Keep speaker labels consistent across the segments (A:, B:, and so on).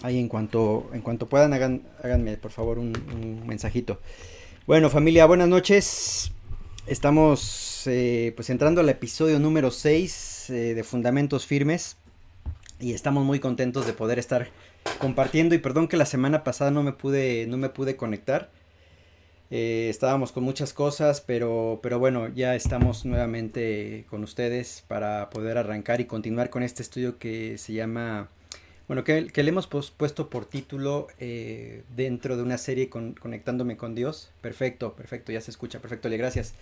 A: ahí en cuanto puedan, háganme por favor un mensajito. Bueno, familia, buenas noches. Estamos pues entrando al episodio número 6 de Fundamentos Firmes y estamos muy contentos de poder estar compartiendo y perdón que la semana pasada no me pude conectar. Estábamos con muchas cosas, pero bueno, ya estamos nuevamente con ustedes para poder arrancar y continuar con este estudio que se llama, bueno, que le hemos puesto por título dentro de una serie Conectándome con Dios. Perfecto, perfecto, ya se escucha, perfecto, le gracias.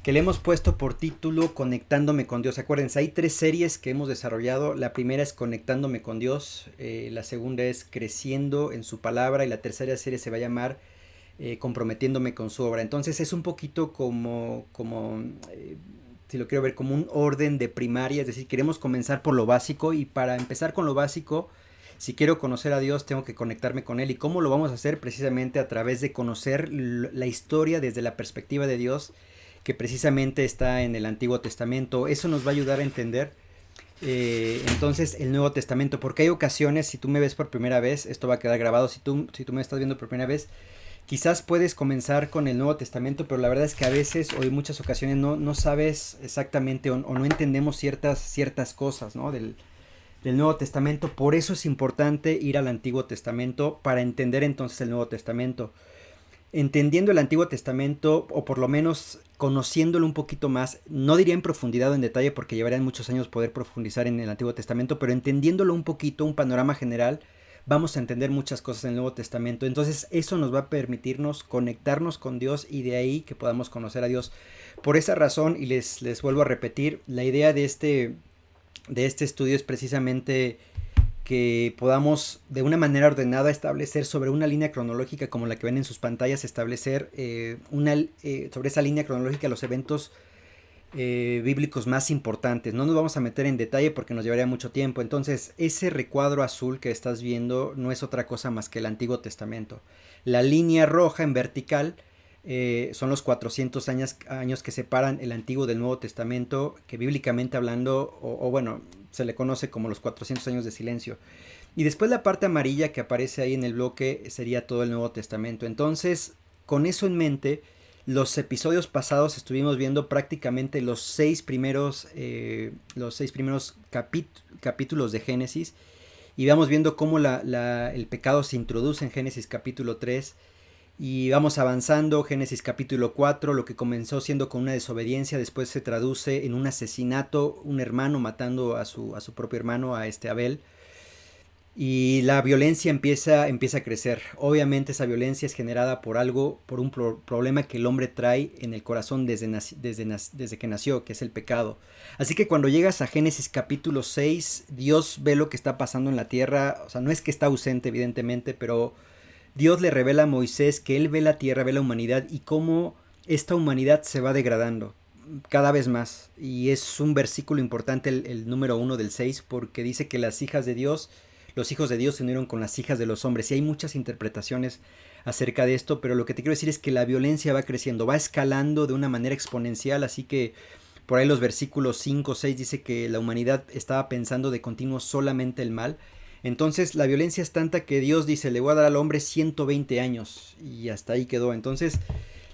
A: Que le hemos puesto por título Conectándome con Dios. Acuérdense, hay tres series que hemos desarrollado. La primera es Conectándome con Dios, la segunda es Creciendo en su palabra y la tercera serie se va a llamar comprometiéndome con su obra. Entonces es un poquito como si lo quiero ver, como un orden de primaria, es decir, queremos comenzar por lo básico y para empezar con lo básico, si quiero conocer a Dios, tengo que conectarme con Él. ¿Y cómo lo vamos a hacer? Precisamente a través de conocer la historia desde la perspectiva de Dios, que precisamente está en el Antiguo Testamento. Eso nos va a ayudar a entender entonces el Nuevo Testamento, porque hay ocasiones, si tú me ves por primera vez, esto va a quedar grabado, si tú me estás viendo por primera vez, quizás puedes comenzar con el Nuevo Testamento, pero la verdad es que a veces o en muchas ocasiones no sabes exactamente o no entendemos ciertas cosas, ¿no? Del Nuevo Testamento. Por eso es importante ir al Antiguo Testamento para entender entonces el Nuevo Testamento. Entendiendo el Antiguo Testamento, o por lo menos conociéndolo un poquito más, no diría en profundidad o en detalle porque llevarían muchos años poder profundizar en el Antiguo Testamento, pero entendiéndolo un poquito, un panorama general, vamos a entender muchas cosas en el Nuevo Testamento. Entonces eso nos va a permitirnos conectarnos con Dios y de ahí que podamos conocer a Dios. Por esa razón, y les vuelvo a repetir, la idea de este estudio es precisamente que podamos de una manera ordenada establecer sobre una línea cronológica como la que ven en sus pantallas, establecer sobre esa línea cronológica los eventos bíblicos más importantes. No nos vamos a meter en detalle porque nos llevaría mucho tiempo. Entonces, ese recuadro azul que estás viendo no es otra cosa más que el Antiguo Testamento. La línea roja en vertical son los 400 años que separan el Antiguo del Nuevo Testamento, que bíblicamente hablando, o bueno, se le conoce como los 400 años de silencio. Y después la parte amarilla que aparece ahí en el bloque sería todo el Nuevo Testamento. Entonces, con eso en mente, los episodios pasados estuvimos viendo prácticamente los seis primeros capítulos de Génesis y vamos viendo cómo el pecado se introduce en Génesis capítulo 3 y vamos avanzando. Génesis capítulo 4, lo que comenzó siendo con una desobediencia, después se traduce en un asesinato, un hermano matando a su propio hermano, a Abel. Y la violencia empieza a crecer. Obviamente esa violencia es generada por algo, por un problema que el hombre trae en el corazón desde que nació, que es el pecado. Así que cuando llegas a Génesis capítulo 6, Dios ve lo que está pasando en la tierra. O sea, no es que está ausente evidentemente, pero Dios le revela a Moisés que él ve la tierra, ve la humanidad y cómo esta humanidad se va degradando cada vez más. Y es un versículo importante el número 1 del 6 porque dice que los hijos de Dios se unieron con las hijas de los hombres. Y hay muchas interpretaciones acerca de esto, pero lo que te quiero decir es que la violencia va creciendo, va escalando de una manera exponencial, así que por ahí los versículos 5 o 6 dice que la humanidad estaba pensando de continuo solamente el mal. Entonces la violencia es tanta que Dios dice, le voy a dar al hombre 120 años y hasta ahí quedó. Entonces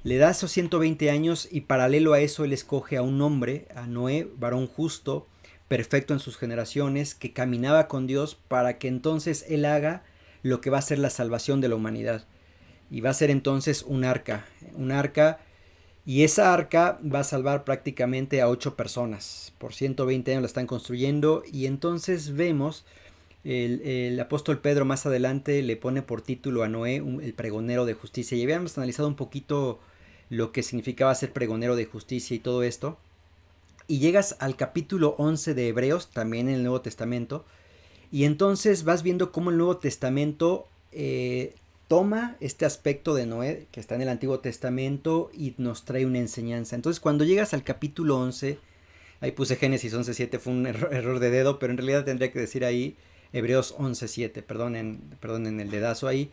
A: le da esos 120 años y paralelo a eso él escoge a un hombre, a Noé, varón justo, perfecto en sus generaciones, que caminaba con Dios para que entonces él haga lo que va a ser la salvación de la humanidad. Y va a ser entonces un arca, y esa arca va a salvar prácticamente a 8 personas. Por 120 años la están construyendo y entonces vemos el apóstol Pedro más adelante le pone por título a Noé el pregonero de justicia. Y habíamos analizado un poquito lo que significaba ser pregonero de justicia y todo esto. Y llegas al capítulo 11 de Hebreos, también en el Nuevo Testamento, y entonces vas viendo cómo el Nuevo Testamento toma este aspecto de Noé, que está en el Antiguo Testamento, y nos trae una enseñanza. Entonces cuando llegas al capítulo 11, ahí puse Génesis 11.7, fue un error de dedo, pero en realidad tendría que decir ahí Hebreos 11.7, perdonen el dedazo ahí.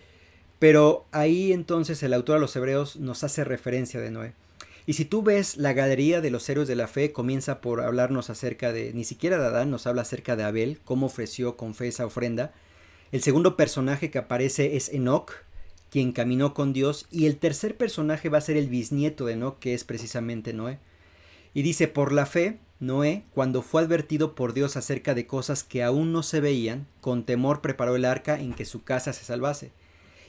A: Pero ahí entonces el autor de los Hebreos nos hace referencia de Noé. Y si tú ves la galería de los héroes de la fe, comienza por hablarnos acerca de, ni siquiera de Adán, nos habla acerca de Abel, cómo ofreció con fe esa ofrenda. El segundo personaje que aparece es Enoc, quien caminó con Dios. Y el tercer personaje va a ser el bisnieto de Enoc, que es precisamente Noé. Y dice, por la fe, Noé, cuando fue advertido por Dios acerca de cosas que aún no se veían, con temor preparó el arca en que su casa se salvase.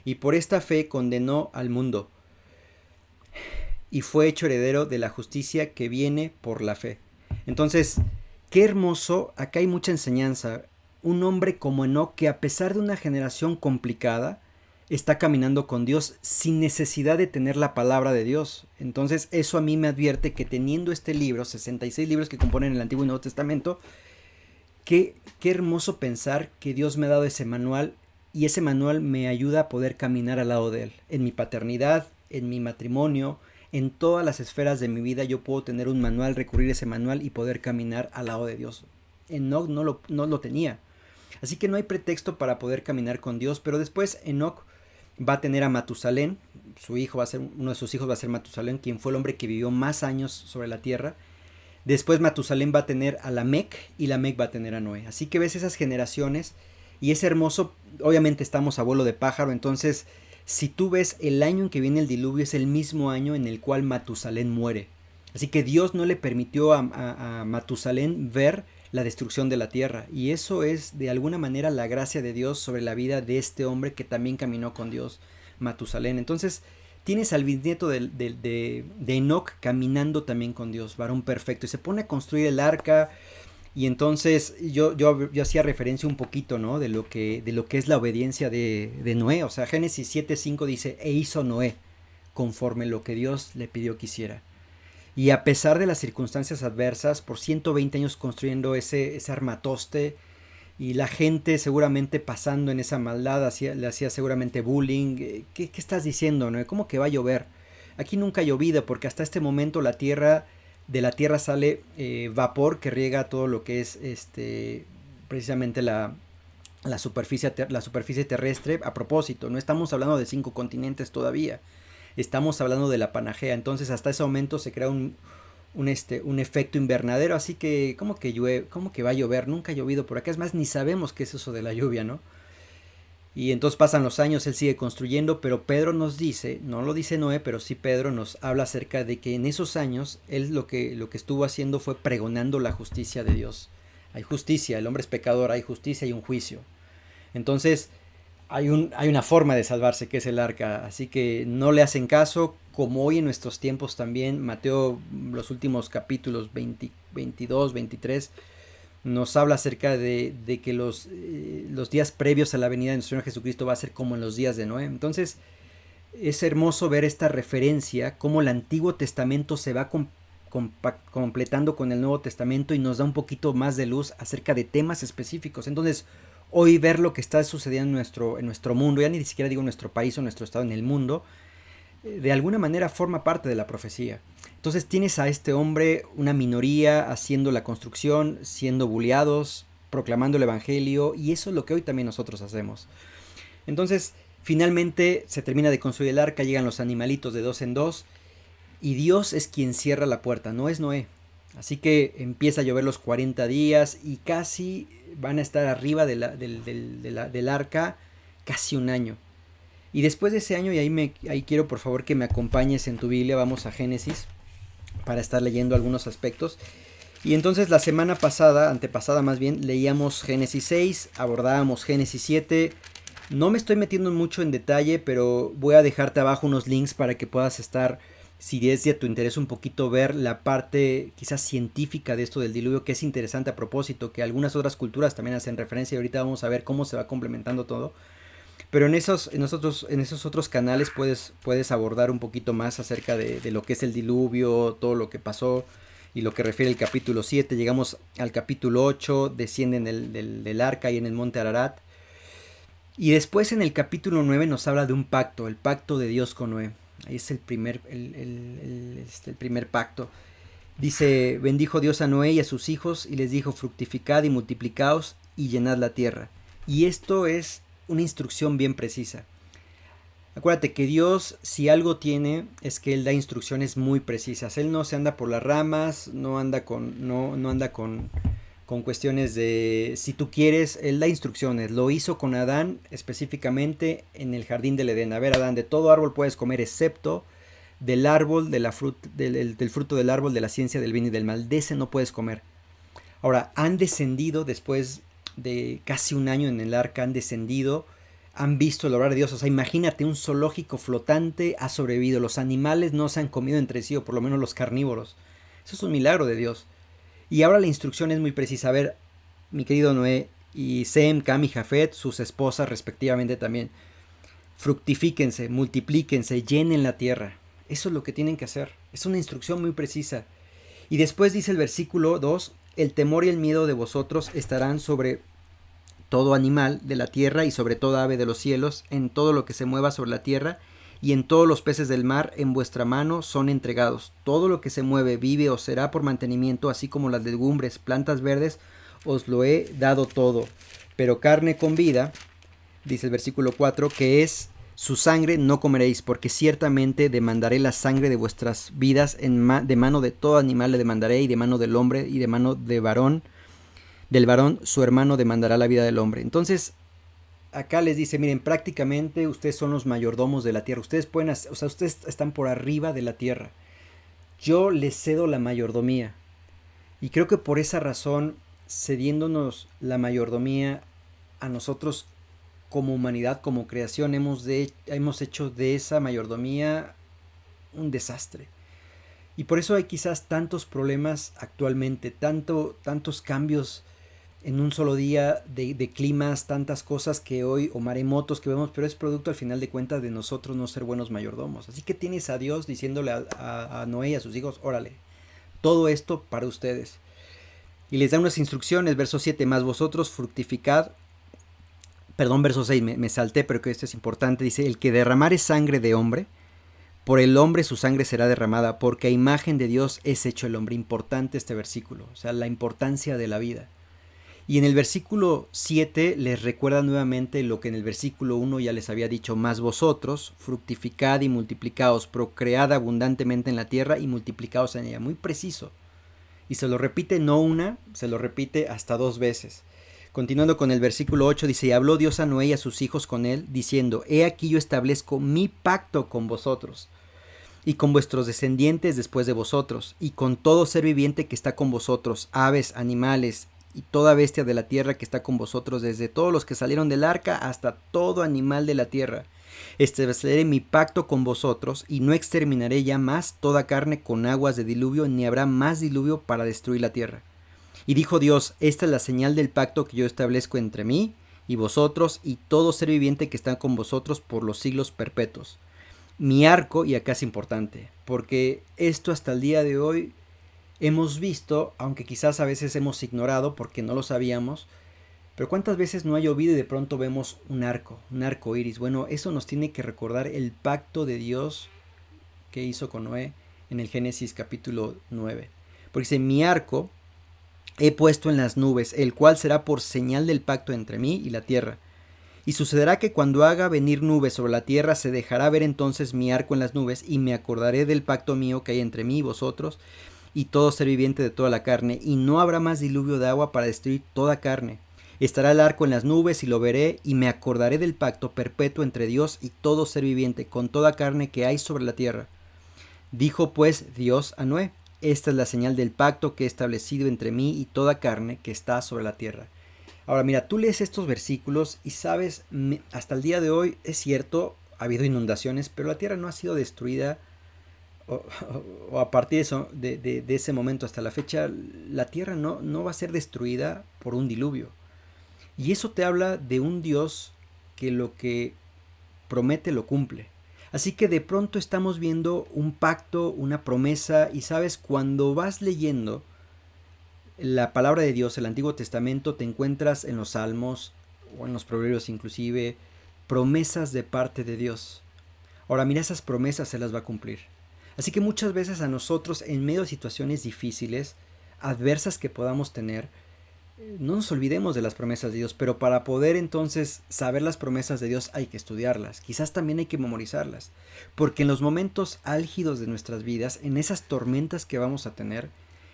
A: Y por esta fe condenó al mundo. Y fue hecho heredero de la justicia que viene por la fe. Entonces, qué hermoso, acá hay mucha enseñanza. Un hombre como Enoc, que a pesar de una generación complicada, está caminando con Dios sin necesidad de tener la palabra de Dios. Entonces eso a mí me advierte que teniendo este libro, 66 libros que componen el Antiguo y Nuevo Testamento, qué hermoso pensar que Dios me ha dado ese manual, y ese manual me ayuda a poder caminar al lado de Él. En mi paternidad, en mi matrimonio, en todas las esferas de mi vida yo puedo tener un manual, recurrir a ese manual y poder caminar al lado de Dios. Enoc no lo tenía. Así que no hay pretexto para poder caminar con Dios, pero después Enoc va a tener a Matusalén, uno de sus hijos va a ser Matusalén, quien fue el hombre que vivió más años sobre la tierra. Después Matusalén va a tener a Lamec, y Lamec va a tener a Noé. Así que ves esas generaciones, y es hermoso. Obviamente estamos a vuelo de pájaro, entonces si tú ves el año en que viene el diluvio, es el mismo año en el cual Matusalén muere. Así que Dios no le permitió a Matusalén ver la destrucción de la tierra, y eso es de alguna manera la gracia de Dios sobre la vida de este hombre que también caminó con Dios, Matusalén. Entonces tienes al bisnieto de Enoc caminando también con Dios, varón perfecto, y se pone a construir el arca. Y entonces yo hacía referencia un poquito, ¿no?, de lo que es la obediencia de Noé. O sea, Génesis 7:5 dice, e hizo Noé conforme lo que Dios le pidió que hiciera. Y a pesar de las circunstancias adversas, por 120 años construyendo ese armatoste, y la gente seguramente pasando en esa maldad, le hacía seguramente bullying. ¿Qué estás diciendo, no? ¿Cómo que va a llover? Aquí nunca ha llovido, porque hasta este momento de la tierra sale vapor que riega todo lo que es precisamente la superficie terrestre. A propósito, no estamos hablando de 5 continentes todavía. Estamos hablando de la Panagea. Entonces hasta ese momento se crea un efecto invernadero. Así que ¿cómo que va a llover? Nunca ha llovido por acá. Es más, ni sabemos qué es eso de la lluvia, ¿no? Y entonces pasan los años, él sigue construyendo, pero Pedro nos dice, no lo dice Noé, pero sí Pedro nos habla acerca de que en esos años él lo que estuvo haciendo fue pregonando la justicia de Dios. Hay justicia, el hombre es pecador, hay justicia y un juicio. Entonces hay una forma de salvarse, que es el arca. Así que no le hacen caso, como hoy en nuestros tiempos también. Mateo, los últimos capítulos 22, 23, nos habla acerca de que los días previos a la venida de nuestro Señor Jesucristo va a ser como en los días de Noé. Entonces es hermoso ver esta referencia, cómo el Antiguo Testamento se va completando con el Nuevo Testamento, y nos da un poquito más de luz acerca de temas específicos. Entonces hoy ver lo que está sucediendo en nuestro mundo, ya ni siquiera digo nuestro país o nuestro estado, en el mundo, de alguna manera forma parte de la profecía. Entonces tienes a este hombre, una minoría, haciendo la construcción, siendo bulleados, proclamando el evangelio, y eso es lo que hoy también nosotros hacemos. Entonces finalmente se termina de construir el arca, llegan los animalitos de 2 en 2, y Dios es quien cierra la puerta, no es Noé. Así que empieza a llover los 40 días y casi van a estar arriba del arca casi un año. Y después de ese año, y ahí quiero por favor que me acompañes en tu Biblia, vamos a Génesis para estar leyendo algunos aspectos. Y entonces la semana pasada, antepasada más bien, leíamos Génesis 6, abordábamos Génesis 7. No me estoy metiendo mucho en detalle, pero voy a dejarte abajo unos links para que puedas estar, si es de tu interés un poquito, ver la parte quizás científica de esto del diluvio, que es interesante a propósito, que algunas otras culturas también hacen referencia, y ahorita vamos a ver cómo se va complementando todo. Pero en esos otros canales puedes abordar un poquito más acerca de lo que es el diluvio, todo lo que pasó y lo que refiere el capítulo 7. Llegamos al capítulo 8, descienden del arca y en el monte Ararat. Y después en el capítulo 9 nos habla de un pacto, el pacto de Dios con Noé. Ahí es el primer pacto. Dice, bendijo Dios a Noé y a sus hijos y les dijo, fructificad y multiplicaos y llenad la tierra. Y esto es una instrucción bien precisa. Acuérdate que Dios, si algo tiene, es que Él da instrucciones muy precisas. Él no se anda por las ramas, no anda con con cuestiones de si tú quieres, él da instrucciones, lo hizo con Adán específicamente en el jardín del Edén. A ver, Adán, de todo árbol puedes comer excepto del árbol, del fruto del árbol de la ciencia del bien y del mal, de ese no puedes comer. Ahora, han descendido después de casi un año en el arca, han descendido, han visto el obrar de Dios. O sea, imagínate, un zoológico flotante ha sobrevivido, los animales no se han comido entre sí, o por lo menos los carnívoros. Eso es un milagro de Dios. Y ahora la instrucción es muy precisa. A ver, mi querido Noé y Sem, Cam y Jafet, sus esposas respectivamente también, fructifíquense, multiplíquense, llenen la tierra. Eso es lo que tienen que hacer. Es una instrucción muy precisa. Y después dice el versículo 2, el temor y el miedo de vosotros estarán sobre todo animal de la tierra y sobre toda ave de los cielos, en todo lo que se mueva sobre la tierra, y en todos los peces del mar en vuestra mano son entregados. Todo lo que se mueve, vive o será por mantenimiento, así como las legumbres, plantas verdes, os lo he dado todo. Pero carne con vida, dice el versículo 4, que es su sangre no comeréis, porque ciertamente demandaré la sangre de vuestras vidas, de mano de todo animal le demandaré, y de mano del hombre, y de mano del varón su hermano demandará la vida del hombre. Entonces, acá les dice, miren, prácticamente ustedes son los mayordomos de la tierra, ustedes pueden, o sea, ustedes están por arriba de la tierra. Yo les cedo la mayordomía. Y creo que por esa razón, cediéndonos la mayordomía a nosotros como humanidad, como creación, hemos hecho de esa mayordomía un desastre. Y por eso hay quizás tantos problemas actualmente, tantos cambios en un solo día de climas, tantas cosas que hoy, o maremotos que vemos, pero es producto al final de cuentas de nosotros no ser buenos mayordomos. Así que tienes a Dios diciéndole a Noé y a sus hijos, órale, todo esto para ustedes. Y les da unas instrucciones, verso 7, más vosotros fructificad. Perdón, verso 6, me salté, pero que esto es importante. Dice, el que derramare sangre de hombre, por el hombre su sangre será derramada, porque a imagen de Dios es hecho el hombre. Importante este versículo, o sea, la importancia de la vida. Y en el versículo 7 les recuerda nuevamente lo que en el versículo 1 ya les había dicho, más vosotros fructificad y multiplicaos, procread abundantemente en la tierra y multiplicaos en ella. Muy preciso. Y se lo repite no una, se lo repite hasta 2 veces. Continuando con el versículo 8 dice, y habló Dios a Noé y a sus hijos con él, diciendo, he aquí yo establezco mi pacto con vosotros, y con vuestros descendientes después de vosotros, y con todo ser viviente que está con vosotros, aves, animales, y toda bestia de la tierra que está con vosotros, desde todos los que salieron del arca hasta todo animal de la tierra. Estableceré mi pacto con vosotros, y no exterminaré ya más toda carne con aguas de diluvio, ni habrá más diluvio para destruir la tierra. Y dijo Dios, esta es la señal del pacto que yo establezco entre mí y vosotros y todo ser viviente que está con vosotros por los siglos perpetuos. Mi arco, y acá es importante, porque esto hasta el día de hoy hemos visto, aunque quizás a veces hemos ignorado porque no lo sabíamos, pero cuántas veces no ha llovido y de pronto vemos un arco iris. Bueno, eso nos tiene que recordar el pacto de Dios que hizo con Noé en el Génesis capítulo 9. Porque dice, mi arco he puesto en las nubes, el cual será por señal del pacto entre mí y la tierra. Y sucederá que cuando haga venir nubes sobre la tierra, se dejará ver entonces mi arco en las nubes, y me acordaré del pacto mío que hay entre mí y vosotros, y todo ser viviente de toda la carne, y no habrá más diluvio de agua para destruir toda carne. Estará el arco en las nubes, y lo veré, y me acordaré del pacto perpetuo entre Dios y todo ser viviente, con toda carne que hay sobre la tierra. Dijo pues Dios a Noé, esta es la señal del pacto que he establecido entre mí y toda carne que está sobre la tierra. Ahora mira, tú lees estos versículos y sabes, hasta el día de hoy es cierto, ha habido inundaciones, pero la tierra no ha sido destruida, o a partir de, eso, de ese momento hasta la fecha, la tierra no va a ser destruida por un diluvio. Y eso te habla de un Dios que lo que promete lo cumple. Así que de pronto estamos viendo un pacto, una promesa, y sabes, cuando vas leyendo la palabra de Dios, el Antiguo Testamento, te encuentras en los Salmos o en los Proverbios inclusive, promesas de parte de Dios. Ahora mira, esas promesas se las va a cumplir. Así que muchas veces a nosotros, en medio de situaciones difíciles, adversas que podamos tener, no nos olvidemos de las promesas de Dios, pero para poder entonces saber las promesas de Dios hay que estudiarlas, quizás también hay que memorizarlas, porque en los momentos álgidos de nuestras vidas, en esas tormentas que vamos a tener,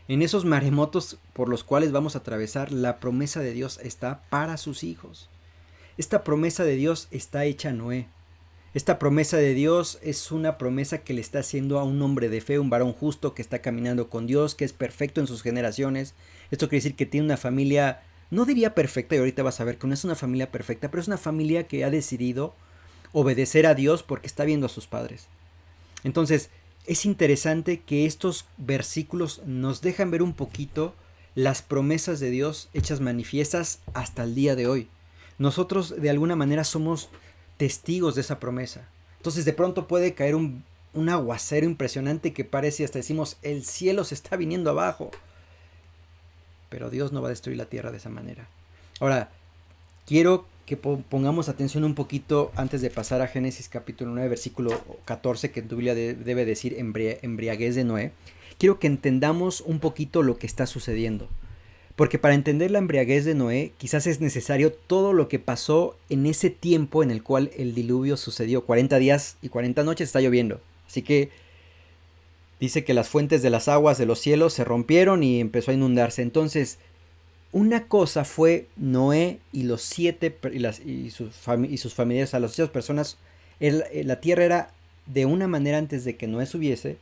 A: En esos maremotos por los cuales vamos a atravesar, la promesa de Dios está para sus hijos. Esta promesa de Dios está hecha a Noé. Esta promesa de Dios es una promesa que le está haciendo a un hombre de fe, un varón justo que está caminando con Dios, que es perfecto en sus generaciones. Esto quiere decir que tiene una familia, no diría perfecta, y ahorita vas a ver que no es una familia perfecta, pero es una familia que ha decidido obedecer a Dios porque está viendo a sus padres. Entonces, es interesante que estos versículos nos dejan ver un poquito las promesas de Dios hechas manifiestas hasta el día de hoy. Nosotros de alguna manera somos testigos de esa promesa. Entonces de pronto puede caer un aguacero impresionante que parece, hasta decimos, el cielo se está viniendo abajo. Pero Dios no va a destruir la tierra de esa manera. Ahora, quiero que pongamos atención un poquito antes de pasar a Génesis capítulo 9, versículo 14, que en tu Biblia debe decir embriaguez de Noé. Quiero que entendamos un poquito lo que está sucediendo. Porque para entender la embriaguez de Noé, quizás es necesario todo lo que pasó en ese tiempo en el cual el diluvio sucedió. 40 días y 40 noches está lloviendo. Así que dice que las fuentes de las aguas de los cielos se rompieron y empezó a inundarse. Entonces, una cosa fue Noé y los y sus familiares, a las 8 personas. La tierra era de una manera antes de que Noé subiese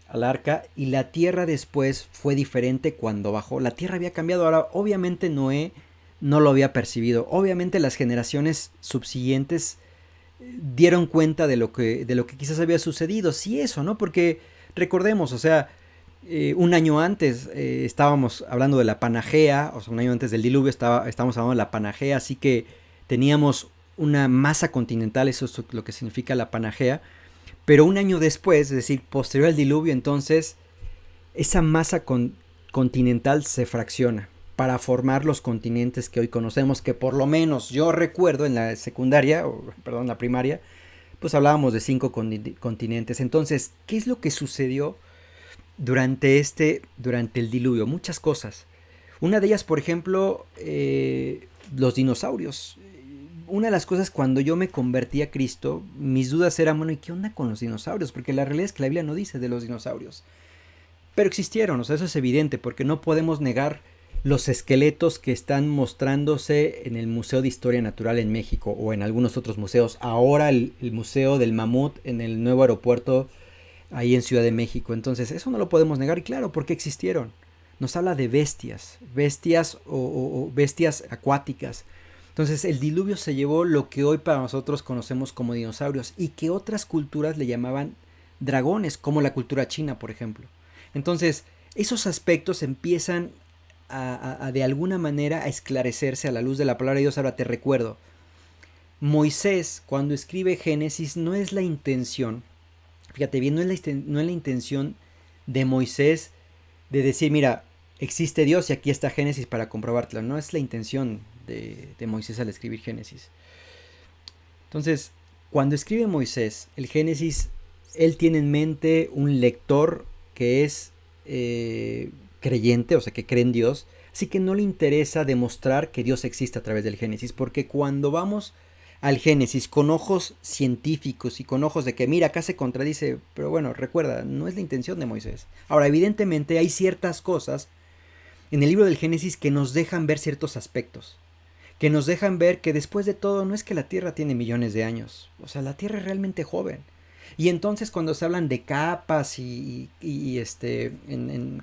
A: al arca, y la tierra después fue diferente cuando bajó. La tierra había cambiado. Ahora, obviamente Noé no lo había percibido. Obviamente las generaciones subsiguientes dieron cuenta de lo que quizás había sucedido. Sí, eso, ¿no? Porque recordemos, o sea, un año antes estábamos hablando de la Panagea, o sea, un año antes del diluvio estábamos hablando de la Panagea, así que teníamos una masa continental, eso es lo que significa la Panagea. Pero un año después, es decir, posterior al diluvio, entonces, esa masa continental se fracciona para formar los continentes que hoy conocemos, que por lo menos yo recuerdo en la secundaria, la primaria, pues hablábamos de 5 continentes. Entonces, ¿qué es lo que sucedió durante el diluvio? Muchas cosas. Una de ellas, por ejemplo, los dinosaurios. Una de las cosas cuando yo me convertí a Cristo, mis dudas eran, bueno, ¿y qué onda con los dinosaurios? Porque la realidad es que la Biblia no dice de los dinosaurios. Pero existieron, o sea, eso es evidente, porque no podemos negar los esqueletos que están mostrándose en el Museo de Historia Natural en México o en algunos otros museos. Ahora el Museo del Mamut en el nuevo aeropuerto ahí en Ciudad de México. Entonces, eso no lo podemos negar, y claro, porque existieron. Nos habla de bestias o bestias acuáticas. Entonces el diluvio se llevó lo que hoy para nosotros conocemos como dinosaurios y que otras culturas le llamaban dragones, como la cultura china, por ejemplo. Entonces esos aspectos empiezan a de alguna manera a esclarecerse a la luz de la palabra de Dios. Ahora te recuerdo, Moisés cuando escribe Génesis no es la intención, fíjate bien, no es la intención de Moisés de decir, mira, existe Dios y aquí está Génesis para comprobártelo. No es la intención de Moisés al escribir Génesis. Entonces, cuando escribe Moisés el Génesis, él tiene en mente un lector que es creyente, o sea, que cree en Dios, así que no le interesa demostrar que Dios existe a través del Génesis, porque cuando vamos al Génesis con ojos científicos y con ojos de que mira, acá se contradice, pero bueno, recuerda, no es la intención de Moisés. Ahora, evidentemente hay ciertas cosas en el libro del Génesis que nos dejan ver ciertos aspectos, que nos dejan ver que después de todo no es que la Tierra tiene millones de años, o sea, la Tierra es realmente joven. Y entonces cuando se hablan de capas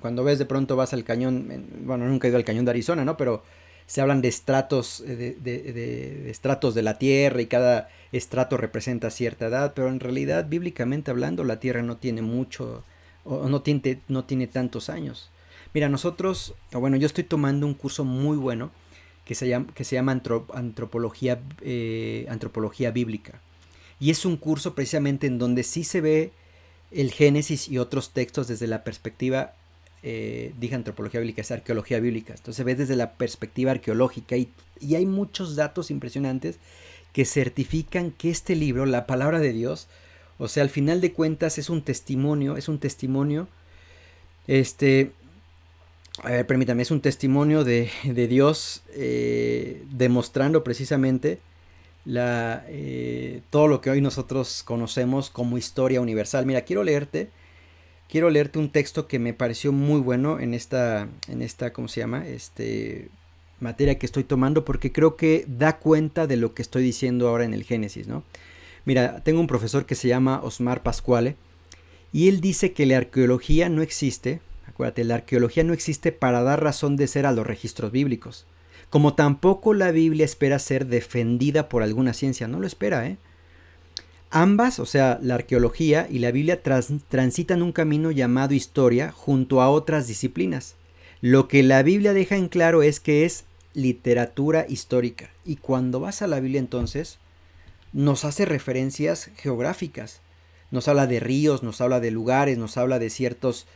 A: cuando ves de pronto vas al cañón, bueno, nunca he ido al cañón de Arizona, ¿no? Pero se hablan de estratos, de estratos de la Tierra, y cada estrato representa cierta edad, pero en realidad, bíblicamente hablando, la Tierra no tiene mucho, o no tiene tantos años. Mira, yo estoy tomando un curso muy bueno que se llama antropología bíblica. Y es un curso precisamente en donde sí se ve el Génesis y otros textos desde la perspectiva, dije antropología bíblica, es arqueología bíblica. Entonces se ve desde la perspectiva arqueológica y hay muchos datos impresionantes que certifican que este libro, la palabra de Dios, o sea, al final de cuentas es un testimonio, es un testimonio de Dios, demostrando precisamente todo lo que hoy nosotros conocemos como historia universal. Mira, quiero leerte quiero leerte un texto que me pareció muy bueno en esta, ¿cómo se llama? Materia que estoy tomando, porque creo que da cuenta de lo que estoy diciendo ahora en el Génesis, ¿no? Mira, tengo un profesor que se llama Osmar Pascuale, y él dice que la arqueología no existe, acuérdate, la arqueología no existe para dar razón de ser a los registros bíblicos, como tampoco la Biblia espera ser defendida por alguna ciencia, no lo espera, ¿eh? Ambas, o sea, la arqueología y la Biblia transitan un camino llamado historia junto a otras disciplinas. Lo que la Biblia deja en claro es que es literatura histórica. Y cuando vas a la Biblia entonces, nos hace referencias geográficas. Nos habla de ríos, nos habla de lugares, nos habla de ciertos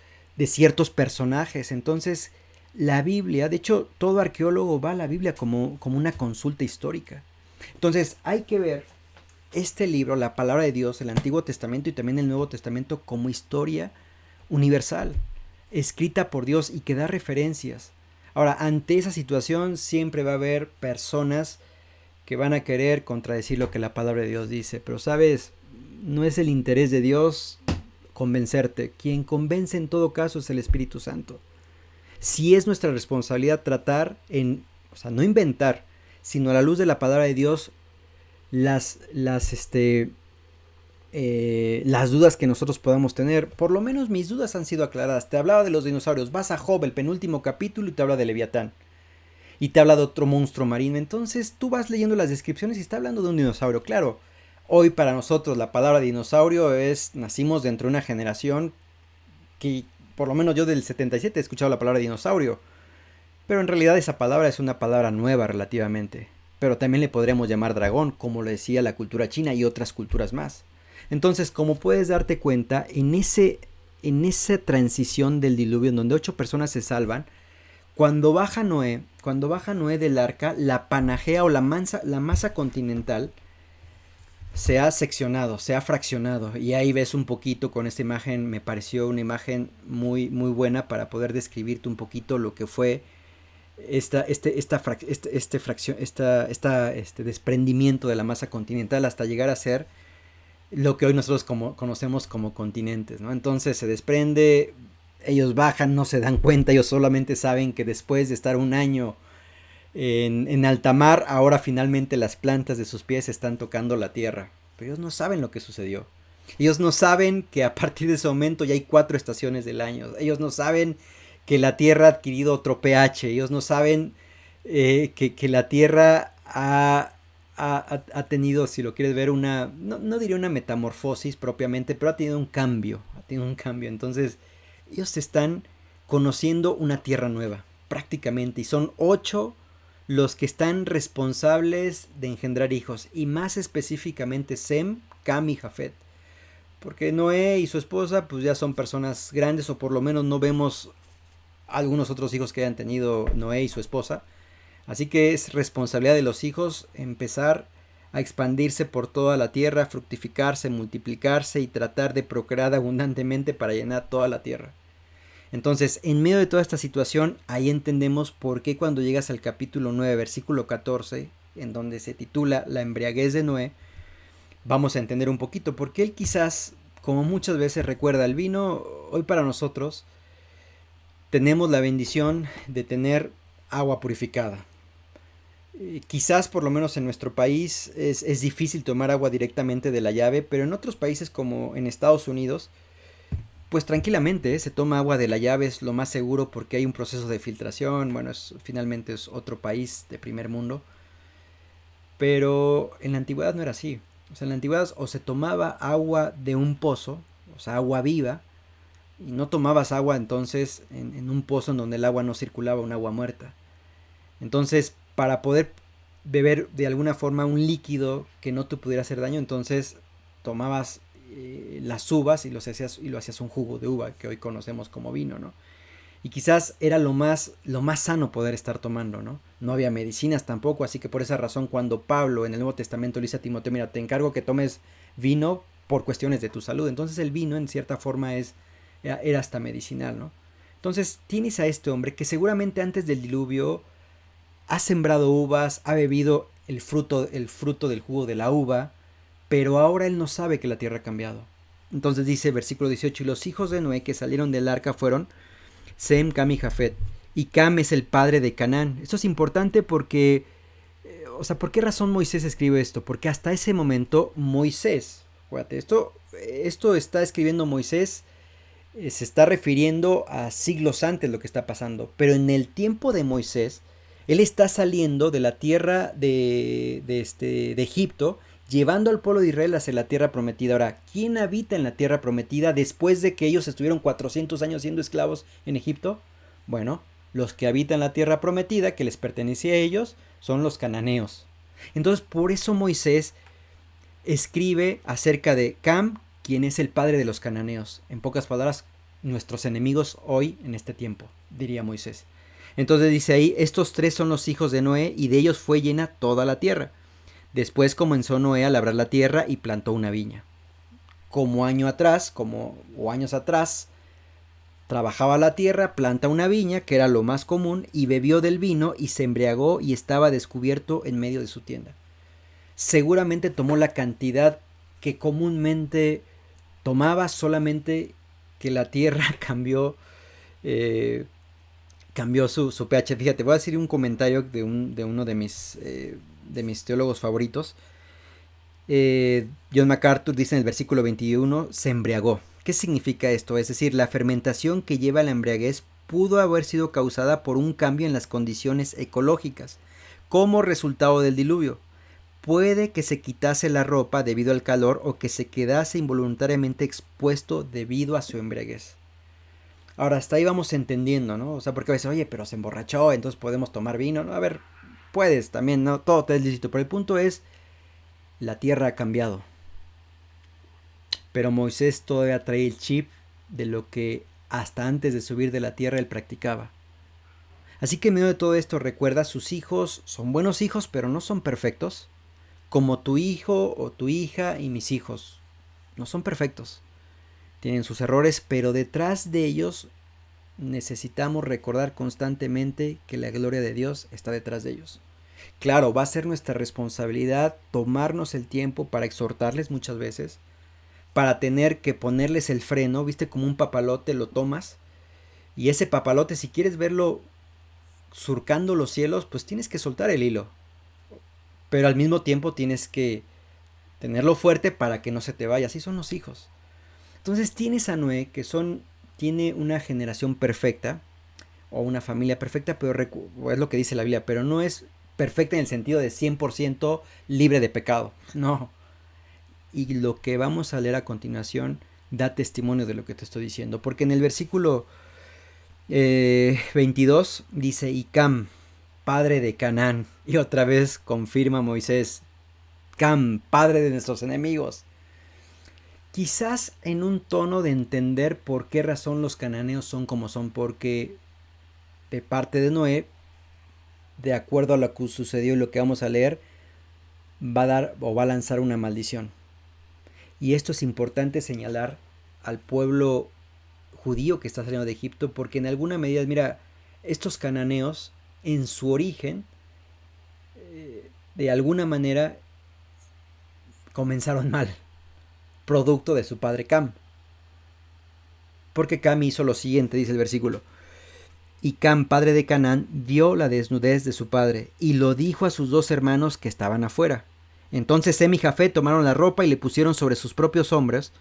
A: personajes. Entonces, la Biblia, de hecho, todo arqueólogo va a la Biblia como una consulta histórica. Entonces, hay que ver este libro, la palabra de Dios, el Antiguo Testamento y también el Nuevo Testamento, como historia universal, escrita por Dios y que da referencias. Ahora, ante esa situación siempre va a haber personas que van a querer contradecir lo que la palabra de Dios dice, pero sabes, no es el interés de Dios convencerte. Quien convence en todo caso es el Espíritu Santo. Si es nuestra responsabilidad tratar no inventar, sino a la luz de la palabra de Dios, las dudas que nosotros podamos tener. Por lo menos mis dudas han sido aclaradas. Te hablaba de los dinosaurios, vas a Job, el penúltimo capítulo, y te habla de Leviatán, y te habla de otro monstruo marino. Entonces tú vas leyendo las descripciones y está hablando de un dinosaurio. Claro, hoy para nosotros la palabra dinosaurio nacimos dentro de una generación que, por lo menos yo del 77 he escuchado la palabra dinosaurio, pero en realidad esa palabra es una palabra nueva relativamente. Pero también le podríamos llamar dragón, como lo decía la cultura china y otras culturas más. Entonces, como puedes darte cuenta, en esa transición del diluvio, en donde 8 personas se salvan, cuando baja Noé del arca, la Panagea o la masa continental se ha seccionado, se ha fraccionado. Y ahí ves un poquito con esta imagen, me pareció una imagen muy, muy buena para poder describirte un poquito lo que fue este desprendimiento de la masa continental hasta llegar a ser lo que hoy nosotros conocemos como continentes, ¿no? Entonces se desprende, ellos bajan, no se dan cuenta, ellos solamente saben que después de estar un año en alta mar, ahora finalmente las plantas de sus pies están tocando la tierra. Pero ellos no saben lo que sucedió. Ellos no saben que a partir de ese momento ya hay 4 estaciones del año. Ellos no saben que la Tierra ha adquirido otro pH. Ellos no saben que la Tierra ha tenido, si lo quieres ver, no diría una metamorfosis propiamente, pero ha tenido un cambio. Entonces, ellos están conociendo una Tierra nueva, prácticamente. Y son 8 los que están responsables de engendrar hijos. Y más específicamente Sem, Cam y Jafet. Porque Noé y su esposa pues ya son personas grandes, o por lo menos no vemos algunos otros hijos que hayan tenido Noé y su esposa. Así que es responsabilidad de los hijos empezar a expandirse por toda la tierra, fructificarse, multiplicarse y tratar de procrear abundantemente para llenar toda la tierra. Entonces, en medio de toda esta situación, ahí entendemos por qué cuando llegas al capítulo 9, versículo 14, en donde se titula La embriaguez de Noé, vamos a entender un poquito, porque él quizás, como muchas veces recuerda el vino, hoy para nosotros tenemos la bendición de tener agua purificada. Quizás por lo menos en nuestro país es difícil tomar agua directamente de la llave, pero en otros países como en Estados Unidos, pues tranquilamente se toma agua de la llave, es lo más seguro porque hay un proceso de filtración. Bueno, finalmente es otro país de primer mundo, pero en la antigüedad no era así. O sea, en la antigüedad o se tomaba agua de un pozo, o sea, agua viva, y no tomabas agua entonces en un pozo en donde el agua no circulaba, un agua muerta. Entonces, para poder beber de alguna forma un líquido que no te pudiera hacer daño, entonces tomabas las uvas y lo hacías un jugo de uva que hoy conocemos como vino, ¿no? Y quizás era lo más sano poder estar tomando, ¿no? No había medicinas tampoco, así que por esa razón cuando Pablo en el Nuevo Testamento le dice a Timoteo, mira, te encargo que tomes vino por cuestiones de tu salud. Entonces el vino en cierta forma era hasta medicinal, ¿no? Entonces tienes a este hombre que seguramente antes del diluvio ha sembrado uvas, ha bebido el fruto del jugo de la uva, pero ahora él no sabe que la tierra ha cambiado. Entonces dice versículo 18, y los hijos de Noé que salieron del arca fueron Sem, Cam y Jafet. Y Cam es el padre de Canaán. Esto es importante porque, ¿por qué razón Moisés escribe esto? Porque hasta ese momento Moisés, fíjate, esto está escribiendo Moisés, se está refiriendo a siglos antes lo que está pasando. Pero en el tiempo de Moisés, él está saliendo de la tierra de Egipto, llevando al pueblo de Israel hacia la tierra prometida. Ahora, ¿quién habita en la tierra prometida después de que ellos estuvieron 400 años siendo esclavos en Egipto? Bueno, los que habitan la tierra prometida, que les pertenecía a ellos, son los cananeos. Entonces, por eso Moisés escribe acerca de Cam, quien es el padre de los cananeos. En pocas palabras, nuestros enemigos hoy en este tiempo, diría Moisés. Entonces dice ahí, estos tres son los hijos de Noé, y de ellos fue llena toda la tierra. Después comenzó Noé a labrar la tierra y plantó una viña. Años atrás, trabajaba la tierra, planta una viña, que era lo más común, y bebió del vino y se embriagó y estaba descubierto en medio de su tienda. Seguramente tomó la cantidad que comúnmente tomaba, solamente que la tierra cambió su pH. Fíjate, voy a decir un comentario de uno de mis teólogos favoritos. John MacArthur dice en el versículo 21, se embriagó. ¿Qué significa esto? Es decir, la fermentación que lleva a la embriaguez pudo haber sido causada por un cambio en las condiciones ecológicas, como resultado del diluvio. Puede que se quitase la ropa debido al calor o que se quedase involuntariamente expuesto debido a su embriaguez. Ahora, hasta ahí vamos entendiendo, ¿no? Porque a veces, oye, pero se emborrachó, entonces podemos tomar vino, ¿no? A ver, puedes también, ¿no? Todo te es lícito, pero el punto es, la tierra ha cambiado. Pero Moisés todavía trae el chip de lo que hasta antes de subir de la tierra él practicaba. Así que en medio de todo esto, recuerda, sus hijos son buenos hijos, pero no son perfectos. Como tu hijo o tu hija y mis hijos. No son perfectos. Tienen sus errores, pero detrás de ellos necesitamos recordar constantemente que la gloria de Dios está detrás de ellos. Claro, va a ser nuestra responsabilidad tomarnos el tiempo para exhortarles muchas veces, para tener que ponerles el freno, viste, como un papalote lo tomas, y ese papalote, si quieres verlo surcando los cielos, pues tienes que soltar el hilo, pero al mismo tiempo tienes que tenerlo fuerte para que no se te vaya. Así son los hijos. Entonces tienes a Noé, que tiene una generación perfecta, o una familia perfecta, pero es lo que dice la Biblia, pero no es perfecta en el sentido de 100% libre de pecado, no. Y lo que vamos a leer a continuación da testimonio de lo que te estoy diciendo, porque en el versículo 22 dice, y Cam, padre de Canaán, y otra vez confirma Moisés, Cam, padre de nuestros enemigos. Quizás en un tono de entender por qué razón los cananeos son como son, porque de parte de Noé, de acuerdo a lo que sucedió y lo que vamos a leer, va a lanzar una maldición. Y esto es importante señalar al pueblo judío que está saliendo de Egipto, porque en alguna medida, mira, estos cananeos en su origen, de alguna manera, comenzaron mal, producto de su padre Cam. Porque Cam hizo lo siguiente, dice el versículo. Y Cam, padre de Canaán, vio la desnudez de su padre, y lo dijo a sus dos hermanos que estaban afuera. Entonces Sem y Jafet tomaron la ropa y la pusieron sobre sus propios hombros,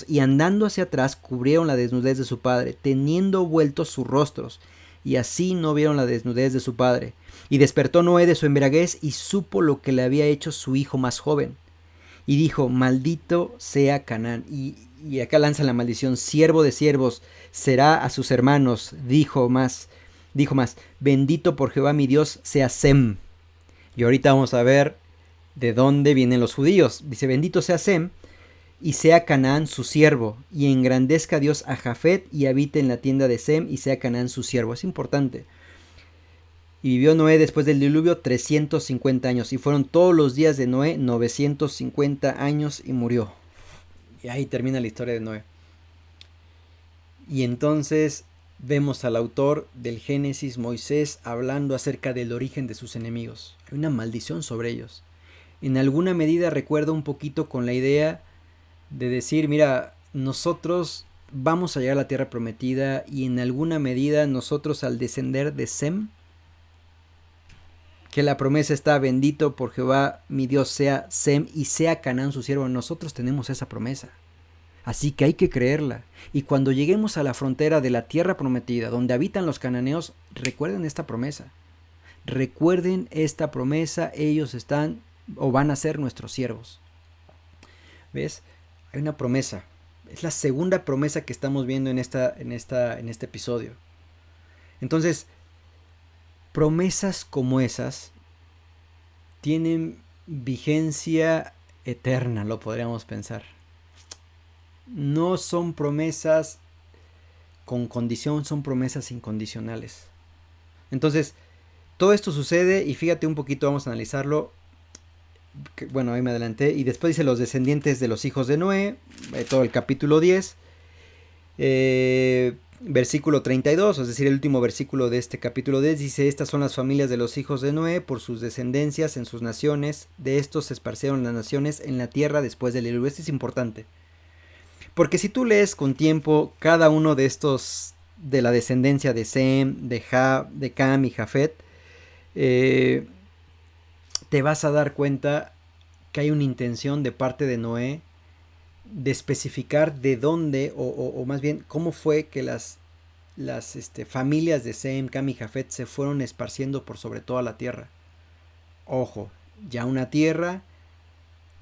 A: y andando hacia atrás cubrieron la desnudez de su padre, teniendo vueltos sus rostros, y así no vieron la desnudez de su padre. Y despertó Noé de su embriaguez y supo lo que le había hecho su hijo más joven. Y dijo, maldito sea Canaán. Y acá lanza la maldición, siervo de siervos será a sus hermanos. Dijo más, bendito por Jehová mi Dios sea Sem. Y ahorita vamos a ver de dónde vienen los judíos. Dice, bendito sea Sem, y sea Canaán su siervo, y engrandezca Dios a Jafet, y habite en la tienda de Sem, y sea Canaán su siervo. Es importante. Y vivió Noé después del diluvio 350 años, y fueron todos los días de Noé 950 años, y murió. Y ahí termina la historia de Noé. Y entonces vemos al autor del Génesis, Moisés, hablando acerca del origen de sus enemigos. Hay una maldición sobre ellos. En alguna medida recuerda un poquito con la idea de decir, mira, nosotros vamos a llegar a la tierra prometida y en alguna medida nosotros al descender de Sem, que la promesa está: bendito por Jehová mi Dios sea Sem y sea Canaán su siervo. Nosotros tenemos esa promesa. Así que hay que creerla. Y cuando lleguemos a la frontera de la tierra prometida, donde habitan los cananeos, recuerden esta promesa. Recuerden esta promesa, ellos están o van a ser nuestros siervos. ¿Ves? Hay una promesa. Es la segunda promesa que estamos viendo en este episodio. Entonces, promesas como esas tienen vigencia eterna, lo podríamos pensar. No son promesas con condición, son promesas incondicionales. Entonces, todo esto sucede y fíjate un poquito, vamos a analizarlo. Bueno, ahí me adelanté. Y después dice los descendientes de los hijos de Noé, todo el capítulo 10. Versículo 32, es decir, el último versículo de este capítulo 10, dice: estas son las familias de los hijos de Noé por sus descendencias en sus naciones, de estos se esparcieron las naciones en la tierra después del diluvio. Esto es importante, porque si tú lees con tiempo cada uno de estos, de la descendencia de Sem, de Cam y Jafet, te vas a dar cuenta que hay una intención de parte de Noé de especificar de dónde, o más bien cómo fue que las familias de Sem, Cam y Jafet se fueron esparciendo por sobre toda la tierra. Ojo, ya una tierra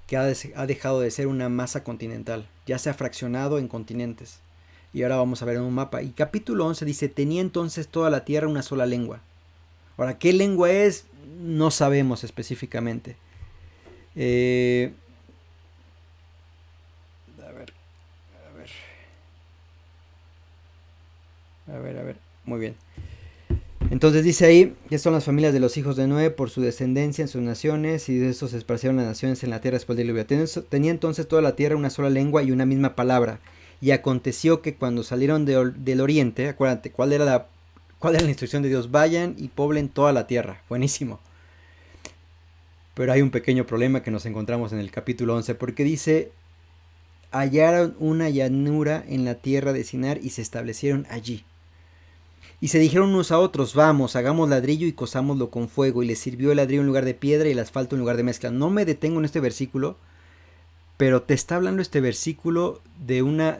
A: que ha dejado de ser una masa continental, ya se ha fraccionado en continentes. Y ahora vamos a ver en un mapa. Y capítulo 11 dice: tenía entonces toda la tierra una sola lengua. Ahora, ¿qué lengua es? No sabemos específicamente. A ver. Muy bien. Entonces dice ahí que son las familias de los hijos de Noé por su descendencia en sus naciones, y de estos se esparcieron las naciones en la tierra después del diluvio. Tenía entonces toda la tierra una sola lengua y una misma palabra. Y aconteció que cuando salieron del oriente, acuérdate, ¿cuál era la instrucción de Dios? Vayan y poblen toda la tierra. Buenísimo. Pero hay un pequeño problema que nos encontramos en el capítulo 11, porque dice: hallaron una llanura en la tierra de Sinar y se establecieron allí. Y se dijeron unos a otros: vamos, hagamos ladrillo y cosámoslo con fuego. Y les sirvió el ladrillo en lugar de piedra y el asfalto en lugar de mezcla. No me detengo en este versículo, pero te está hablando este versículo de una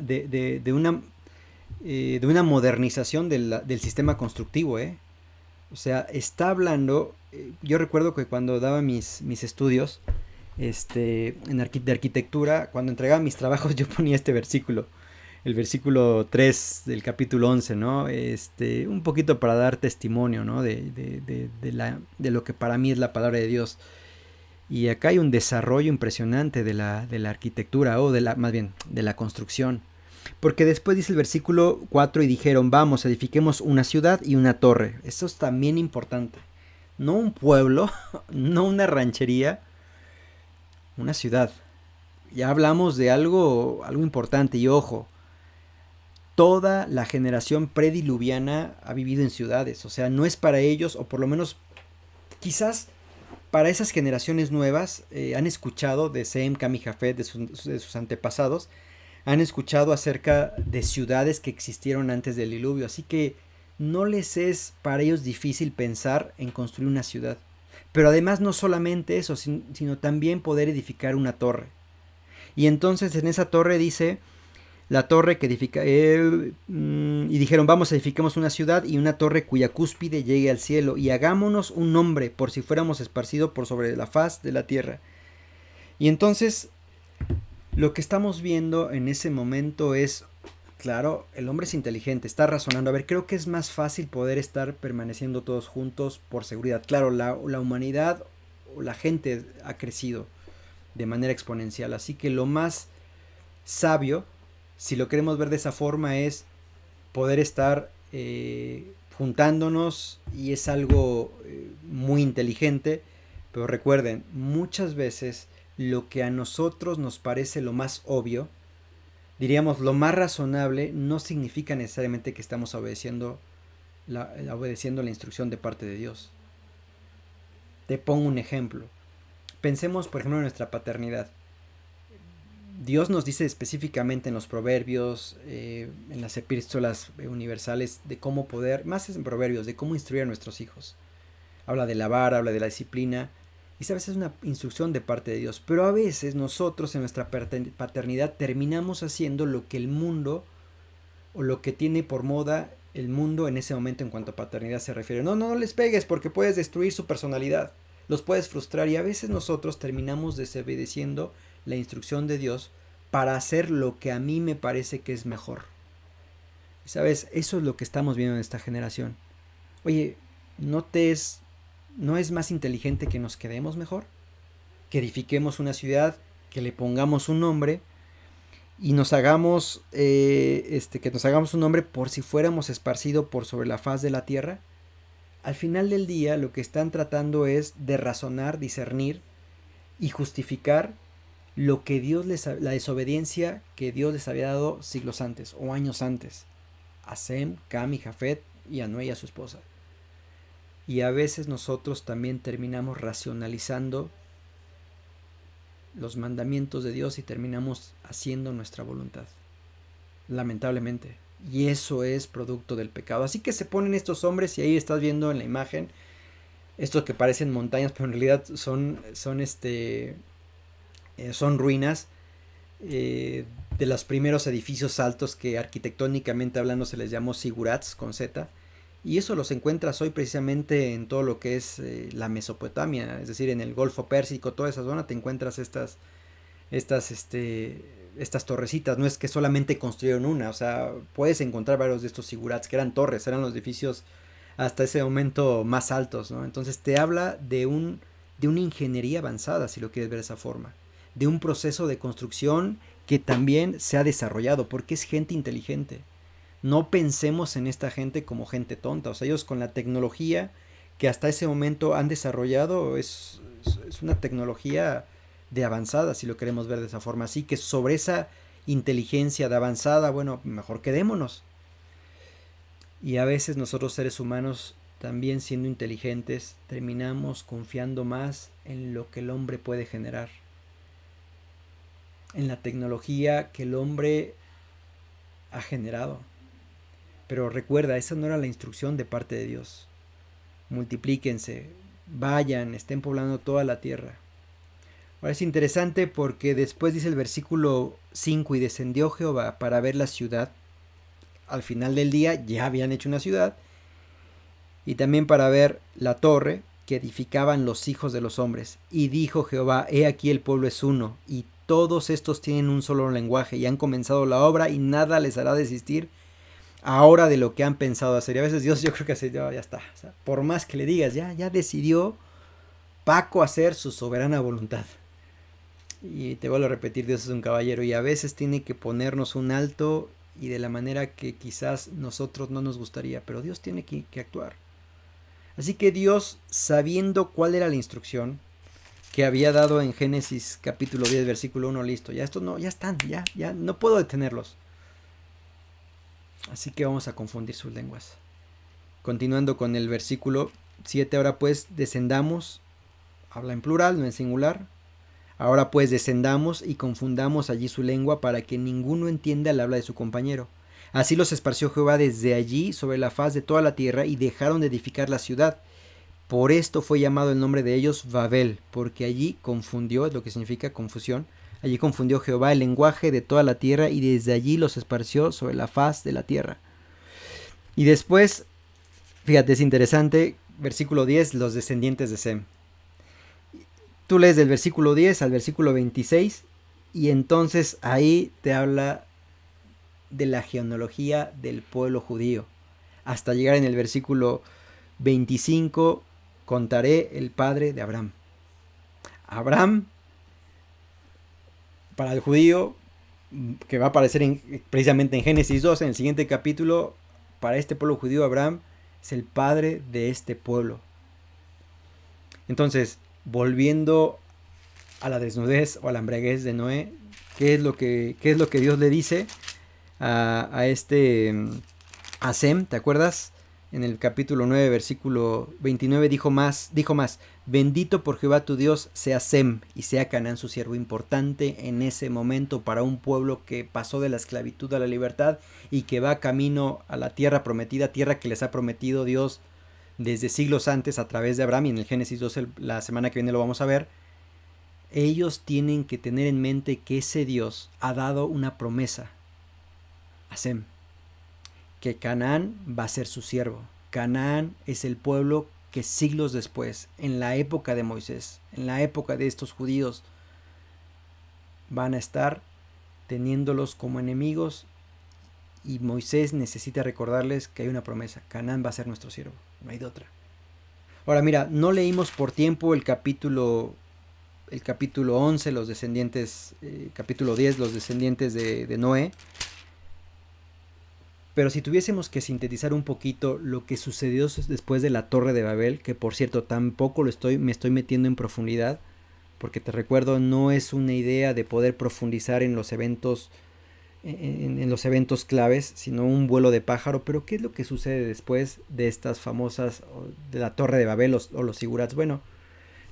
A: modernización del sistema constructivo, O sea, está hablando. Yo recuerdo que cuando daba mis estudios de arquitectura, cuando entregaba mis trabajos, yo ponía este versículo. El versículo 3 del capítulo 11, ¿no? Un poquito para dar testimonio, ¿no? De lo que para mí es la palabra de Dios. Y acá hay un desarrollo impresionante de la arquitectura, o más bien, de la construcción. Porque después dice el versículo 4: y dijeron: vamos, edifiquemos una ciudad y una torre. Eso es también importante. No un pueblo, no una ranchería, una ciudad. Ya hablamos de algo importante, y ojo, toda la generación prediluviana ha vivido en ciudades. O sea, no es para ellos, o por lo menos quizás para esas generaciones nuevas, han escuchado de Sem, Cam y Jafet, de sus antepasados, han escuchado acerca de ciudades que existieron antes del diluvio. Así que no les es para ellos difícil pensar en construir una ciudad. Pero además no solamente eso, sino también poder edificar una torre. Y entonces en esa torre dice: la torre que edifica, y dijeron: vamos, edifiquemos una ciudad y una torre cuya cúspide llegue al cielo, y hagámonos un nombre por si fuéramos esparcidos por sobre la faz de la tierra. Y entonces lo que estamos viendo en ese momento es, claro, el hombre es inteligente, está razonando. A ver, creo que es más fácil poder estar permaneciendo todos juntos por seguridad. Claro, la humanidad o la gente ha crecido de manera exponencial, así que lo más sabio, si lo queremos ver de esa forma, es poder estar juntándonos, y es algo muy inteligente. Pero recuerden, muchas veces lo que a nosotros nos parece lo más obvio, diríamos lo más razonable, no significa necesariamente que estamos obedeciendo la instrucción de parte de Dios. Te pongo un ejemplo. Pensemos, por ejemplo, en nuestra paternidad. Dios nos dice específicamente en los proverbios, en las epístolas universales, de cómo poder, más en proverbios, de cómo instruir a nuestros hijos. Habla de la vara, habla de la disciplina, y sabes, es una instrucción de parte de Dios. Pero a veces nosotros en nuestra paternidad terminamos haciendo lo que el mundo, o lo que tiene por moda el mundo en ese momento en cuanto a paternidad se refiere. No, no, no les pegues porque puedes destruir su personalidad, los puedes frustrar, y a veces nosotros terminamos desobedeciendo la instrucción de Dios para hacer lo que a mí me parece que es mejor. ¿Sabes? Eso es lo que estamos viendo en esta generación. Oye, ¿no es más inteligente que nos quedemos mejor? Que edifiquemos una ciudad, que le pongamos un nombre y nos hagamos, que nos hagamos un nombre por si fuéramos esparcidos por sobre la faz de la tierra. Al final del día lo que están tratando es de razonar, discernir y justificar lo que la desobediencia que Dios les había dado siglos antes o años antes. A Sem, Cam y Jafet, y a Noé y a su esposa. Y a veces nosotros también terminamos racionalizando los mandamientos de Dios y terminamos haciendo nuestra voluntad. Lamentablemente. Y eso es producto del pecado. Así que se ponen estos hombres, y ahí estás viendo en la imagen estos que parecen montañas, pero en realidad son ruinas de los primeros edificios altos que arquitectónicamente hablando se les llamó zigurats con Z. Y eso los encuentras hoy precisamente en todo lo que es la Mesopotamia, es decir, en el Golfo Pérsico, toda esa zona te encuentras estas torrecitas. No es que solamente construyeron una, o sea, puedes encontrar varios de estos zigurats que eran torres, eran los edificios hasta ese momento más altos, ¿no? Entonces te habla de una ingeniería avanzada, si lo quieres ver de esa forma, de un proceso de construcción que también se ha desarrollado, porque es gente inteligente. No pensemos en esta gente como gente tonta. O sea, ellos con la tecnología que hasta ese momento han desarrollado es una tecnología de avanzada, si lo queremos ver de esa forma. Así que sobre esa inteligencia de avanzada, bueno, mejor quedémonos. Y a veces nosotros seres humanos, también siendo inteligentes, terminamos confiando más en lo que el hombre puede generar, en la tecnología que el hombre ha generado. Pero recuerda, esa no era la instrucción de parte de Dios. Multiplíquense, vayan, estén poblando toda la tierra. Ahora es interesante porque después dice el versículo 5, y descendió Jehová para ver la ciudad. Al final del día ya habían hecho una ciudad. Y también para ver la torre que edificaban los hijos de los hombres. Y dijo Jehová, he aquí el pueblo es uno, y todos estos tienen un solo lenguaje, y han comenzado la obra, y nada les hará desistir ahora de lo que han pensado hacer. Y a veces Dios, yo creo que así, ya está. O sea, por más que le digas, ya decidió Paco hacer su soberana voluntad. Y te vuelvo a repetir, Dios es un caballero, y a veces tiene que ponernos un alto, y de la manera que quizás nosotros no nos gustaría, pero Dios tiene que actuar. Así que Dios, sabiendo cuál era la instrucción que había dado en Génesis capítulo 10, versículo 1, listo, ya estos no, ya están, ya no puedo detenerlos. Así que vamos a confundir sus lenguas. Continuando con el versículo 7, ahora pues descendamos, habla en plural, no en singular. Ahora pues descendamos y confundamos allí su lengua para que ninguno entienda el habla de su compañero. Así los esparció Jehová desde allí sobre la faz de toda la tierra, y dejaron de edificar la ciudad. Por esto fue llamado el nombre de ellos Babel, porque allí confundió, es lo que significa confusión. Allí confundió Jehová el lenguaje de toda la tierra, y desde allí los esparció sobre la faz de la tierra. Y después, fíjate, es interesante, versículo 10, los descendientes de Sem. Tú lees del versículo 10 al versículo 26, y entonces ahí te habla de la genealogía del pueblo judío. Hasta llegar en el versículo 25, contaré el padre de Abraham. Abraham, para el judío, que va a aparecer precisamente en Génesis 2, en el siguiente capítulo, para este pueblo judío, Abraham es el padre de este pueblo. Entonces, volviendo a la desnudez o a la embriaguez de Noé, ¿qué es lo que Dios le dice a Sem? ¿Te acuerdas? en el capítulo 9, versículo 29, dijo más, bendito por Jehová tu Dios sea Sem y sea Canaán su siervo. Importante en ese momento para un pueblo que pasó de la esclavitud a la libertad y que va camino a la tierra prometida, tierra que les ha prometido Dios desde siglos antes a través de Abraham, y en el Génesis 12 la semana que viene lo vamos a ver. Ellos tienen que tener en mente que ese Dios ha dado una promesa a Sem, que Canaán va a ser su siervo. Canaán es el pueblo que siglos después, en la época de Moisés, en la época de estos judíos, van a estar teniéndolos como enemigos, y Moisés necesita recordarles que hay una promesa: Canaán va a ser nuestro siervo, no hay de otra. Ahora mira, no leímos por tiempo el capítulo 11, los descendientes, capítulo 10, los descendientes de Noé. Pero si tuviésemos que sintetizar un poquito lo que sucedió después de la Torre de Babel, que por cierto tampoco me estoy metiendo en profundidad, porque te recuerdo, no es una idea de poder profundizar en los eventos, en los eventos claves, sino un vuelo de pájaro. Pero ¿qué es lo que sucede después de estas famosas, de la Torre de Babel o los zigurats? Bueno,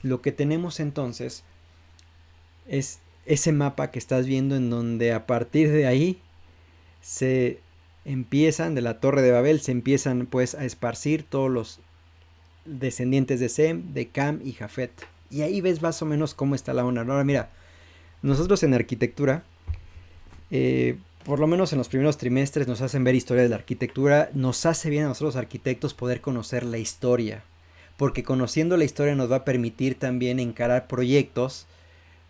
A: lo que tenemos entonces es ese mapa que estás viendo, en donde a partir de ahí de la Torre de Babel se empiezan pues a esparcir todos los descendientes de Sem, de Cam y Jafet. Y ahí ves más o menos cómo está la onda. Ahora mira, nosotros en arquitectura, por lo menos en los primeros trimestres nos hacen ver historia de la arquitectura. Nos hace bien a nosotros arquitectos poder conocer la historia, porque conociendo la historia nos va a permitir también encarar proyectos